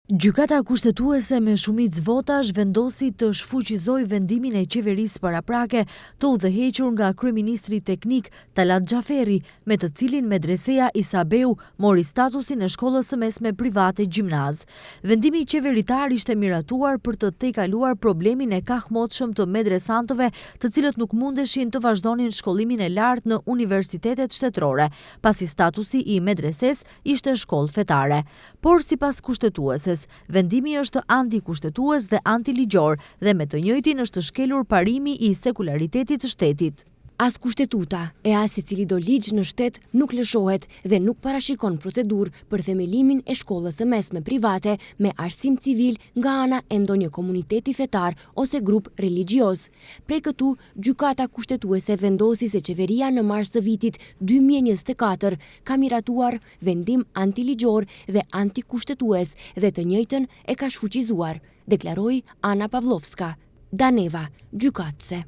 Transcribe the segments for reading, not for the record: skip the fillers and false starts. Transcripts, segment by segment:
Gjykata kushtetuese me shumicë votash vendosi të shfuqizoj vendimin e qeverisë paraprake të udhëhequr nga kryeministri teknik Talat Xhaferi, me të cilin medreseja Isabeu mori statusin e shkollës së mesme private gjimnaz. Vendimi qeveritar ishte miratuar për të tejkaluar problemin e kahmotshëm të medresantëve, të cilët nuk mundeshin të vazhdonin shkollimin e lartë në universitetet shtetërore, pasi statusi i medreses ishte shkollë fetare. Por sipas kushtetueses, vendimi është antikushtetues dhe antiligjor dhe me të njëjtin është shkelur parimi i sekularitetit të shtetit. As kushtetuta e as secili do ligj në shtet nuk lëshohet dhe nuk parashikon procedurë për themelimin e shkollës së mesme private me arsim civil nga ana e ndonjë komuniteti fetar ose grup religjioz. Prej këtu, gjykata kushtetuese vendosi se qeveria në mars të vitit 2024 ka miratuar vendim antiligjor dhe antikushtetues dhe të njëjtën e ka shfuqizuar, deklaroi Ana Pavlovska, Daneva, gjykatëse.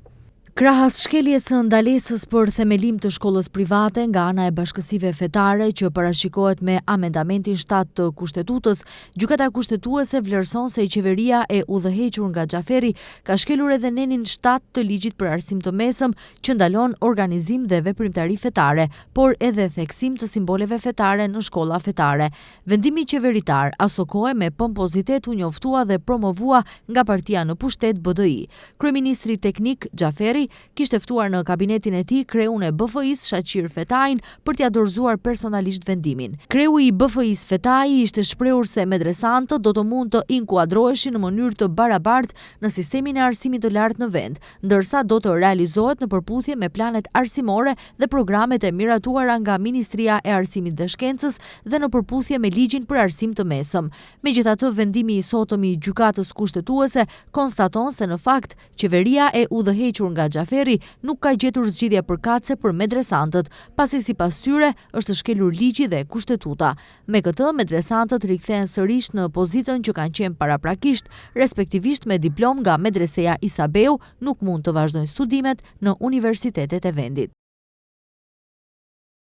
Krahas shkeljes së ndalesës për themelim të shkollës private nga ana e bashkësive fetare që parashikohet me amendamentin 7 të kushtetutës, gjykata kushtetuese vlerëson se qeveria e udhëhequr nga Xhaferi ka shkelur edhe nenin 7 të ligjit për arsim të mesëm që ndalon organizim dhe veprimtari fetare, por edhe theksim të simboleve fetare në shkolla fetare. Vendimi qeveritar asokohe me pompozitet u njoftua dhe promovua nga partia në pushtet BDI. Kryeministri teknik Xhaferi kishte ftuar në kabinetin e tij kreun e BFI-s Shaqir Fetajin për t'ia dorëzuar personalisht vendimin. Kreu i BFI-s Fetaji ishte shprehur se medresantët do të mund të inkuadroheshin në mënyrë të barabartë në sistemin e arsimit të lartë në vend, ndërsa do të realizohet në përputhje me planet arsimore dhe programet e miratuara nga Ministria e Arsimit dhe Shkencës dhe në përputhje me ligjin për arsim të mesëm. Megjithatë, vendimi i sotëm i gjykatës kushtetuese konstaton se në fakt qeveria e udhëhequr nga Xhaferi nuk ka gjetur zgjidhje përkatëse për medresantët, pasi sipas tyre është shkelur ligji dhe kushtetuta. Me këtë, medresantët rikthehen sërish në pozitën që kanë qenë paraprakisht, respektivisht me diplom nga medreseja Isabeu nuk mund të vazhdojnë studimet në universitetet e vendit.